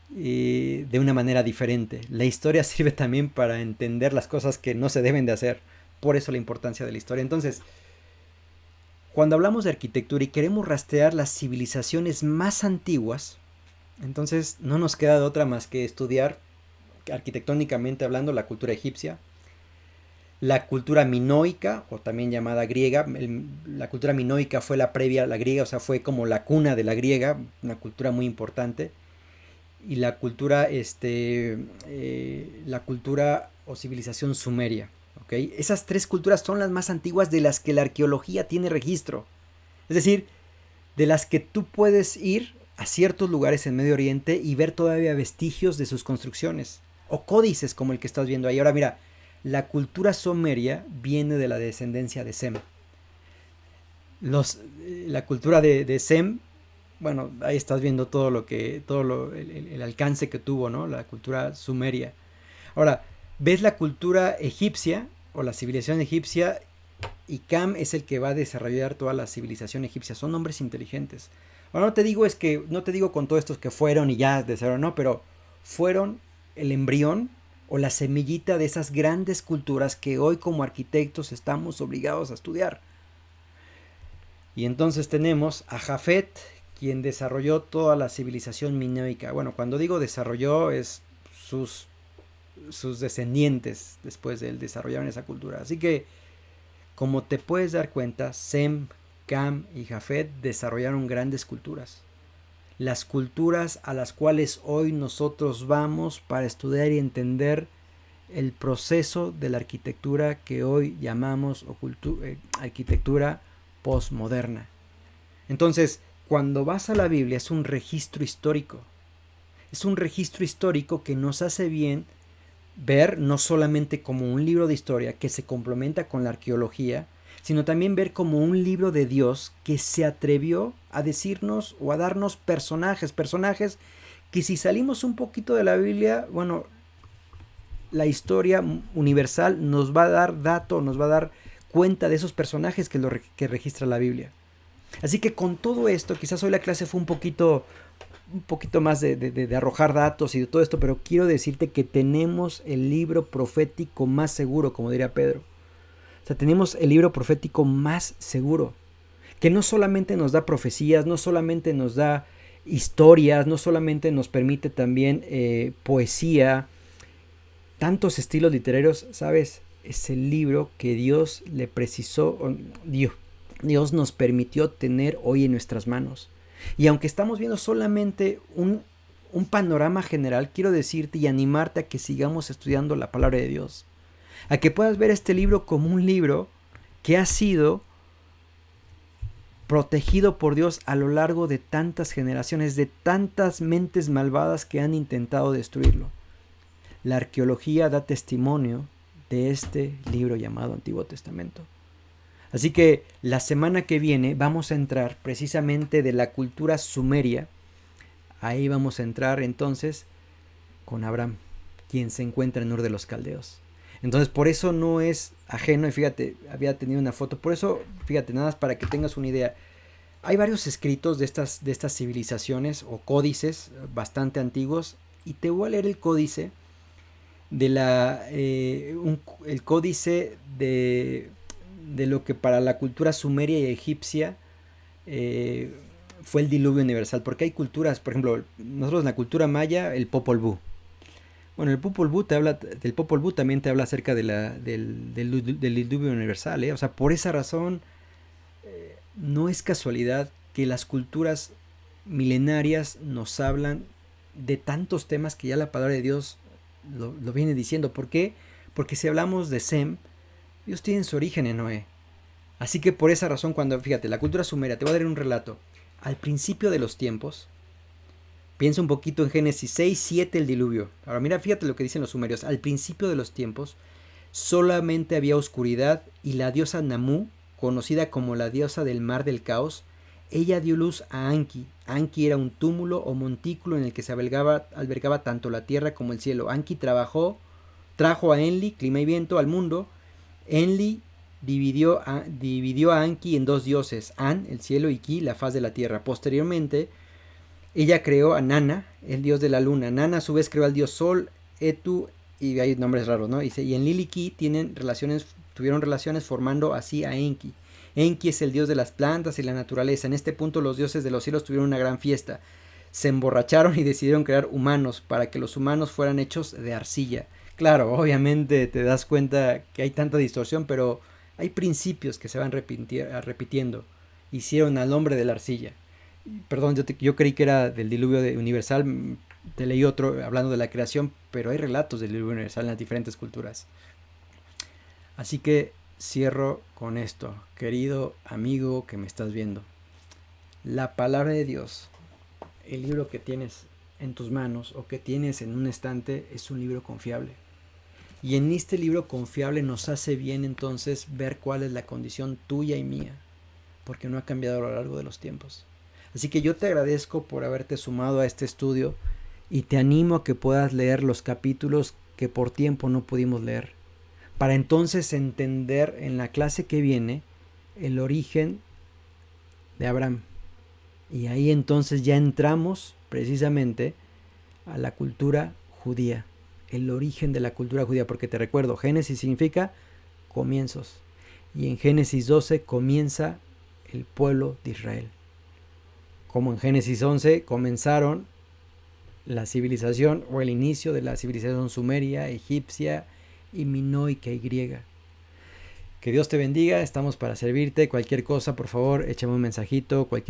A: de una manera diferente. La historia sirve también para entender las cosas que no se deben de hacer. Por eso la importancia de la historia. Entonces, cuando hablamos de arquitectura y queremos rastrear las civilizaciones más antiguas, entonces no nos queda de otra más que estudiar, arquitectónicamente hablando, la cultura egipcia, la cultura minoica, o también llamada griega. La cultura minoica fue la previa a la griega, o sea, fue como la cuna de la griega, una cultura muy importante. Y la cultura o civilización sumeria, ¿ok? Esas tres culturas son las más antiguas de las que la arqueología tiene registro. Es decir, de las que tú puedes ir a ciertos lugares en Medio Oriente y ver todavía vestigios de sus construcciones, o códices como el que estás viendo ahí. Ahora mira, la cultura sumeria viene de la descendencia de Sem. La cultura de Sem, bueno, ahí estás viendo el alcance que tuvo, ¿no? La cultura sumeria. Ahora, ves la cultura egipcia o la civilización egipcia, y Cam es el que va a desarrollar toda la civilización egipcia. Son hombres inteligentes. Ahora no te digo con todos estos que fueron y ya desarrollaron, no, pero fueron el embrión o la semillita de esas grandes culturas que hoy como arquitectos estamos obligados a estudiar. Y entonces tenemos a Jafet, quien desarrolló toda la civilización minoica. Bueno, cuando digo desarrolló, es sus descendientes después de él desarrollaron esa cultura. Así que, como te puedes dar cuenta, Sem, Cam y Jafet desarrollaron grandes culturas. Las culturas a las cuales hoy nosotros vamos para estudiar y entender el proceso de la arquitectura que hoy llamamos arquitectura postmoderna. Entonces, cuando vas a la Biblia es un registro histórico. Es un registro histórico que nos hace bien ver no solamente como un libro de historia que se complementa con la arqueología, sino también ver como un libro de Dios que se atrevió a decirnos o a darnos personajes que, si salimos un poquito de la Biblia, bueno, la historia universal nos va a dar dato, nos va a dar cuenta de esos personajes que registra la Biblia. Así que con todo esto, quizás hoy la clase fue un poquito más de arrojar datos y de todo esto, pero quiero decirte que tenemos el libro profético más seguro, como diría Pedro. O sea, tenemos el libro profético más seguro, que no solamente nos da profecías, no solamente nos da historias, no solamente nos permite también poesía, tantos estilos literarios, ¿sabes? Es el libro que Dios le precisó, Dios nos permitió tener hoy en nuestras manos. Y aunque estamos viendo solamente un panorama general, quiero decirte y animarte a que sigamos estudiando la palabra de Dios. A que puedas ver este libro como un libro que ha sido protegido por Dios a lo largo de tantas generaciones, de tantas mentes malvadas que han intentado destruirlo. La arqueología da testimonio de este libro llamado Antiguo Testamento. Así que la semana que viene vamos a entrar precisamente de la cultura sumeria. Ahí vamos a entrar entonces con Abraham, quien se encuentra en Ur de los Caldeos. Entonces por eso no es ajeno, y fíjate, había tenido una foto, por eso, fíjate, nada más para que tengas una idea. Hay varios escritos de estas civilizaciones o códices bastante antiguos, y te voy a leer el códice de el códice de lo que para la cultura sumeria y egipcia fue el diluvio universal, porque hay culturas, por ejemplo, nosotros en la cultura maya, el Popol Vuh. Bueno, el Popol Vuh del Popol Vuh también te habla acerca de del diluvio universal, ¿eh? O sea, por esa razón no es casualidad que las culturas milenarias nos hablan de tantos temas que ya la palabra de Dios lo viene diciendo. ¿Por qué? Porque si hablamos de Sem, Dios tiene su origen en Noé. Así que por esa razón, cuando, fíjate, la cultura sumeria, te voy a dar un relato. Al principio de los tiempos, piensa un poquito en Génesis 6, 7, el diluvio. Ahora mira, fíjate lo que dicen los sumerios. Al principio de los tiempos, solamente había oscuridad y la diosa Namu, conocida como la diosa del mar del caos, ella dio luz a Anki. Anki era un túmulo o montículo en el que se albergaba tanto la tierra como el cielo. Anki trajo a Enli, clima y viento, al mundo. Enli dividió a Anki en dos dioses, An, el cielo, y Ki, la faz de la tierra. Posteriormente, ella creó a Nana, el dios de la luna. Nana a su vez creó al dios Sol, Etu, y hay nombres raros, ¿no? Y Enlil y Ki tuvieron relaciones formando así a Enki. Enki es el dios de las plantas y la naturaleza. En este punto los dioses de los cielos tuvieron una gran fiesta. Se emborracharon y decidieron crear humanos para que los humanos fueran hechos de arcilla. Claro, obviamente te das cuenta que hay tanta distorsión, pero hay principios que se van repitiendo. Hicieron al hombre de la arcilla. Perdón, yo creí que era del diluvio universal, te leí otro hablando de la creación, pero hay relatos del diluvio universal en las diferentes culturas. Así que cierro con esto, querido amigo que me estás viendo. La palabra de Dios, el libro que tienes en tus manos o que tienes en un estante, es un libro confiable. Y en este libro confiable nos hace bien entonces ver cuál es la condición tuya y mía, porque no ha cambiado a lo largo de los tiempos. Así que yo te agradezco por haberte sumado a este estudio y te animo a que puedas leer los capítulos que por tiempo no pudimos leer, para entonces entender en la clase que viene el origen de Abraham. Y ahí entonces ya entramos precisamente a la cultura judía, el origen de la cultura judía, porque te recuerdo, Génesis significa comienzos, y en Génesis 12 comienza el pueblo de Israel. Como en Génesis 11 comenzaron la civilización o el inicio de la civilización sumeria, egipcia y minoica y griega. Que Dios te bendiga, estamos para servirte. Cualquier cosa, por favor, échame un mensajito, cualquier